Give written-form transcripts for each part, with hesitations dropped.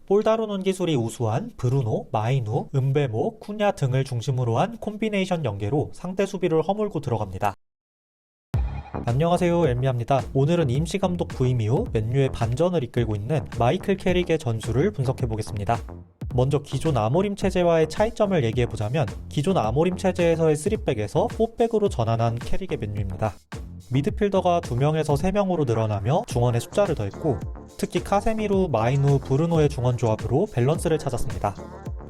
볼 다루는 기술이 우수한 브루노, 마이누, 은베모, 쿠냐 등을 중심으로 한 콤비네이션 연계로 상대 수비를 허물고 들어갑니다. 안녕하세요, 엘미야입니다. 오늘은 임시감독 부임 이후 맨유의 반전을 이끌고 있는 마이클 캐릭의 전술을 분석해보겠습니다. 먼저 기존 아모림 체제와의 차이점을 얘기해보자면 기존 아모림 체제에서의 3백에서 4백으로 전환한 캐릭의 맨유입니다. 미드필더가 2명에서 3명으로 늘어나며 중원에 숫자를 더했고 특히 카세미루, 마이누, 브루노의 중원 조합으로 밸런스를 찾았습니다.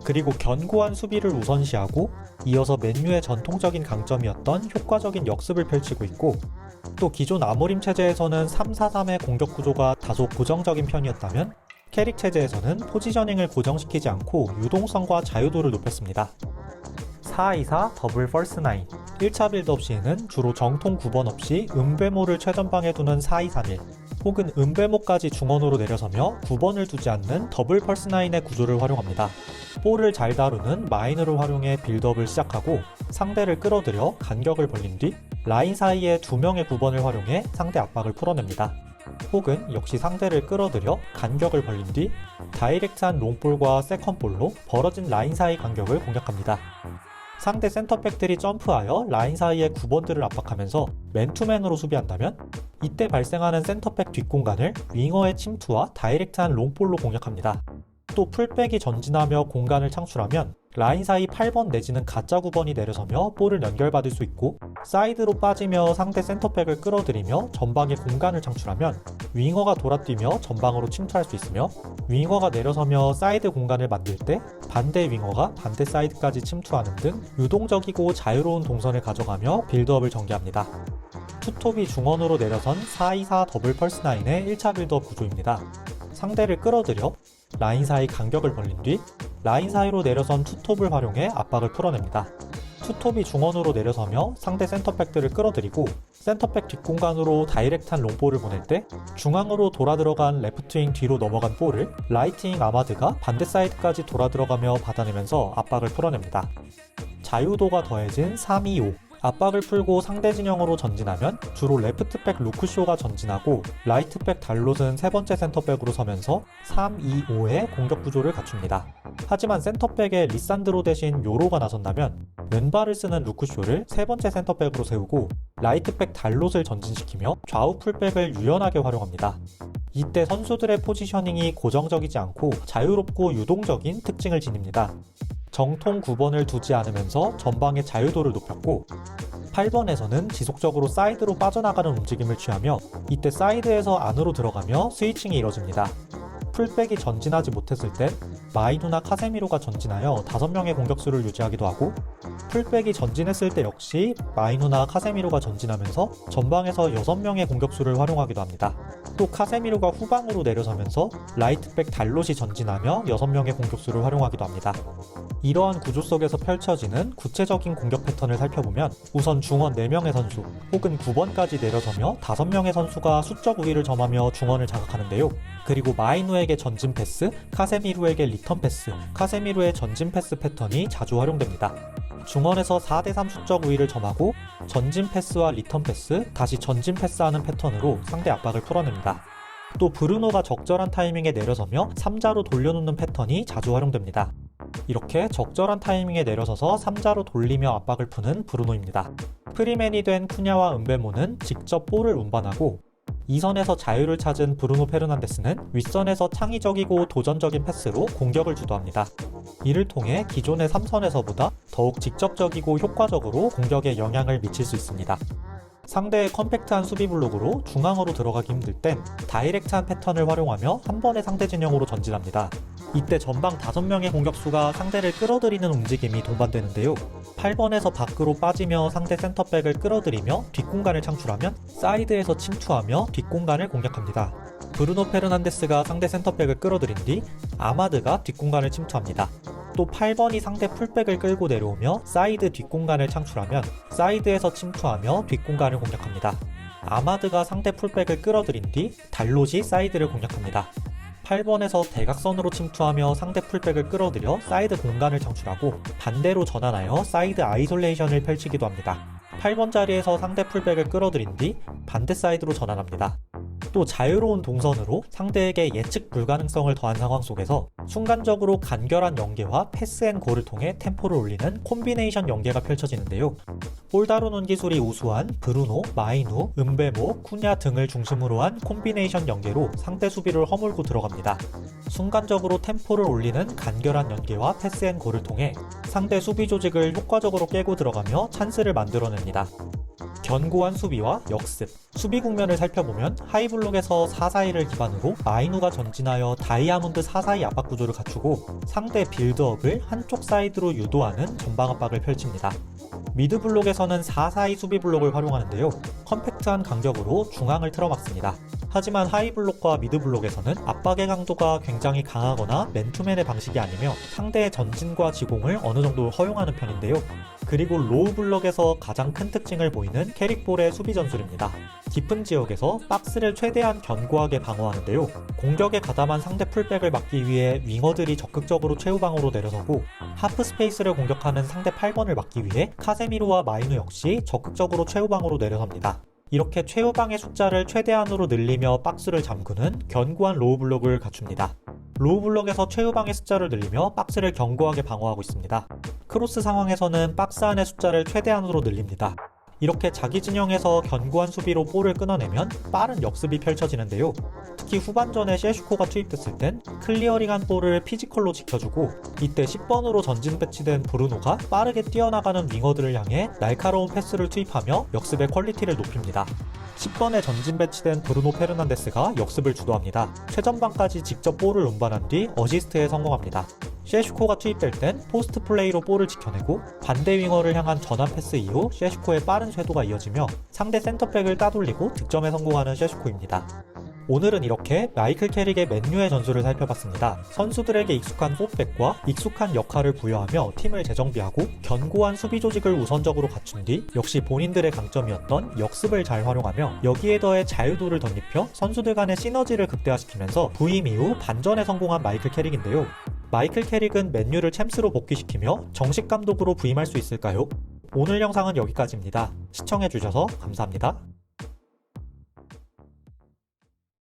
그리고 견고한 수비를 우선시하고 이어서 맨유의 전통적인 강점이었던 효과적인 역습을 펼치고 있고 또 기존 아모림 체제에서는 3-4-3의 공격 구조가 다소 고정적인 편이었다면 캐릭 체제에서는 포지셔닝을 고정시키지 않고 유동성과 자유도를 높였습니다. 4-2-4 더블 펄스 9 1차 빌드업 시에는 주로 정통 9번 없이 은베모를 최전방에 두는 4-2-3-1 혹은 은베모까지 중원으로 내려서며 9번을 두지 않는 더블 펄스 9의 구조를 활용합니다. 볼을 잘 다루는 마이너를 활용해 빌드업을 시작하고 상대를 끌어들여 간격을 벌린 뒤 라인 사이에 2명의 9번을 활용해 상대 압박을 풀어냅니다. 혹은 역시 상대를 끌어들여 간격을 벌린 뒤 다이렉트한 롱볼과 세컨볼로 벌어진 라인 사이 간격을 공략합니다. 상대 센터백들이 점프하여 라인 사이의 9번들을 압박하면서 맨투맨으로 수비한다면 이때 발생하는 센터백 뒷공간을 윙어의 침투와 다이렉트한 롱볼로 공략합니다. 또 풀백이 전진하며 공간을 창출하면 라인 사이 8번 내지는 가짜 9번이 내려서며 볼을 연결받을 수 있고 사이드로 빠지며 상대 센터백을 끌어들이며 전방에 공간을 창출하면 윙어가 돌아뛰며 전방으로 침투할 수 있으며 윙어가 내려서며 사이드 공간을 만들 때 반대 윙어가 반대 사이드까지 침투하는 등 유동적이고 자유로운 동선을 가져가며 빌드업을 전개합니다. 투톱이 중원으로 내려선 4-2-4 더블 펄스 9의 1차 빌드업 구조입니다. 상대를 끌어들여 라인 사이 간격을 벌린 뒤 라인 사이로 내려선 투톱을 활용해 압박을 풀어냅니다. 투톱이 중원으로 내려서며 상대 센터백들을 끌어들이고 센터백 뒷공간으로 다이렉트한 롱볼을 보낼 때 중앙으로 돌아 들어간 레프트윙 뒤로 넘어간 볼을 라이트윙 아마드가 반대 사이드까지 돌아 들어가며 받아내면서 압박을 풀어냅니다. 자유도가 더해진 3-2-5 압박을 풀고 상대 진영으로 전진하면 주로 레프트백 루크쇼가 전진하고 라이트백 달롯은 세 번째 센터백으로 서면서 3-2-5의 공격 구조를 갖춥니다. 하지만 센터백에 리산드로 대신 요로가 나선다면 왼발을 쓰는 루크쇼를 세 번째 센터백으로 세우고 라이트백 달롯을 전진시키며 좌우 풀백을 유연하게 활용합니다. 이때 선수들의 포지셔닝이 고정적이지 않고 자유롭고 유동적인 특징을 지닙니다. 정통 9번을 두지 않으면서 전방의 자유도를 높였고 8번에서는 지속적으로 사이드로 빠져나가는 움직임을 취하며 이때 사이드에서 안으로 들어가며 스위칭이 이뤄집니다. 풀백이 전진하지 못했을 땐 마이누나 카세미로가 전진하여 5명의 공격수를 유지하기도 하고 풀백이 전진했을 때 역시 마이누나 카세미로가 전진하면서 전방에서 6명의 공격수를 활용하기도 합니다. 또 카세미로가 후방으로 내려서면서 라이트백 달롯이 전진하며 6명의 공격수를 활용하기도 합니다. 이러한 구조 속에서 펼쳐지는 구체적인 공격 패턴을 살펴보면 우선 중원 4명의 선수 혹은 9번까지 내려서며 5명의 선수가 수적 우위를 점하며 중원을 장악하는데요. 그리고 마이누에게 전진 패스, 카세미루에게 리턴 패스, 카세미루의 전진 패스 패턴이 자주 활용됩니다. 중원에서 4대3 수적 우위를 점하고 전진 패스와 리턴 패스, 다시 전진 패스하는 패턴으로 상대 압박을 풀어냅니다. 또 브루노가 적절한 타이밍에 내려서며 3자로 돌려놓는 패턴이 자주 활용됩니다. 이렇게 적절한 타이밍에 내려서서 3자로 돌리며 압박을 푸는 브루노입니다. 프리맨이 된 쿠냐와 은베모는 직접 볼을 운반하고 2선에서 자유를 찾은 브루노 페르난데스는 윗선에서 창의적이고 도전적인 패스로 공격을 주도합니다. 이를 통해 기존의 3선에서보다 더욱 직접적이고 효과적으로 공격에 영향을 미칠 수 있습니다. 상대의 컴팩트한 수비 블록으로 중앙으로 들어가기 힘들 땐 다이렉트한 패턴을 활용하며 한 번에 상대 진영으로 전진합니다. 이때 전방 5명의 공격수가 상대를 끌어들이는 움직임이 동반되는데요. 8번에서 밖으로 빠지며 상대 센터백을 끌어들이며 뒷공간을 창출하면 사이드에서 침투하며 뒷공간을 공략합니다. 브루노 페르난데스가 상대 센터백을 끌어들인 뒤 아마드가 뒷공간을 침투합니다. 또 8번이 상대 풀백을 끌고 내려오며 사이드 뒷공간을 창출하면 사이드에서 침투하며 뒷공간을 공략합니다. 아마드가 상대 풀백을 끌어들인 뒤 달롯이 사이드를 공략합니다. 8번에서 대각선으로 침투하며 상대 풀백을 끌어들여 사이드 공간을 창출하고 반대로 전환하여 사이드 아이솔레이션을 펼치기도 합니다. 8번 자리에서 상대 풀백을 끌어들인 뒤 반대 사이드로 전환합니다. 또 자유로운 동선으로 상대에게 예측 불가능성을 더한 상황 속에서 순간적으로 간결한 연계와 패스앤골을 통해 템포를 올리는 콤비네이션 연계가 펼쳐지는데요. 볼 다루는 기술이 우수한 브루노, 마이누, 은베모, 쿠냐 등을 중심으로 한 콤비네이션 연계로 상대 수비를 허물고 들어갑니다. 순간적으로 템포를 올리는 간결한 연계와 패스앤골을 통해 상대 수비 조직을 효과적으로 깨고 들어가며 찬스를 만들어냅니다. 견고한 수비와 역습, 수비 국면을 살펴보면 하이블록에서 4-4-2를 기반으로 마이누가 전진하여 다이아몬드 4-4-2 압박 구조를 갖추고 상대 빌드업을 한쪽 사이드로 유도하는 전방 압박을 펼칩니다. 미드블록에서는 4-4-2 수비 블록을 활용하는데요. 컴팩트한 간격으로 중앙을 틀어막습니다. 하지만 하이블록과 미드블록에서는 압박의 강도가 굉장히 강하거나 맨투맨의 방식이 아니며 상대의 전진과 지공을 어느 정도 허용하는 편인데요. 그리고 로우 블록에서 가장 큰 특징을 보이는 캐릭볼의 수비 전술입니다. 깊은 지역에서 박스를 최대한 견고하게 방어하는데요. 공격에 가담한 상대 풀백을 막기 위해 윙어들이 적극적으로 최후방으로 내려서고 하프 스페이스를 공격하는 상대 8번을 막기 위해 카세미로와 마이누 역시 적극적으로 최후방으로 내려섭니다. 이렇게 최후방의 숫자를 최대한으로 늘리며 박스를 잠그는 견고한 로우 블록을 갖춥니다. 로우 블록에서 최후방의 숫자를 늘리며 박스를 견고하게 방어하고 있습니다. 크로스 상황에서는 박스 안의 숫자를 최대한으로 늘립니다. 이렇게 자기 진영에서 견고한 수비로 볼을 끊어내면 빠른 역습이 펼쳐지는데요. 특히 후반전에 셰슈코가 투입됐을 땐 클리어링한 볼을 피지컬로 지켜주고 이때 10번으로 전진 배치된 브루노가 빠르게 뛰어나가는 윙어들을 향해 날카로운 패스를 투입하며 역습의 퀄리티를 높입니다. 10번에 전진 배치된 브루노 페르난데스가 역습을 주도합니다. 최전방까지 직접 볼을 운반한 뒤 어시스트에 성공합니다. 셰슈코가 투입될 땐 포스트 플레이로 볼을 지켜내고 반대 윙어를 향한 전환 패스 이후 셰슈코의 빠른 쇄도가 이어지며 상대 센터백을 따돌리고 득점에 성공하는 셰슈코입니다. 오늘은 이렇게 마이클 캐릭의 맨유의 전술을 살펴봤습니다. 선수들에게 익숙한 포백과 익숙한 역할을 부여하며 팀을 재정비하고 견고한 수비 조직을 우선적으로 갖춘 뒤 역시 본인들의 강점이었던 역습을 잘 활용하며 여기에 더해 자유도를 덧입혀 선수들 간의 시너지를 극대화시키면서 부임 이후 반전에 성공한 마이클 캐릭인데요. 마이클 캐릭은 맨유를 챔스로 복귀시키며 정식 감독으로 부임할 수 있을까요? 오늘 영상은 여기까지입니다. 시청해주셔서 감사합니다.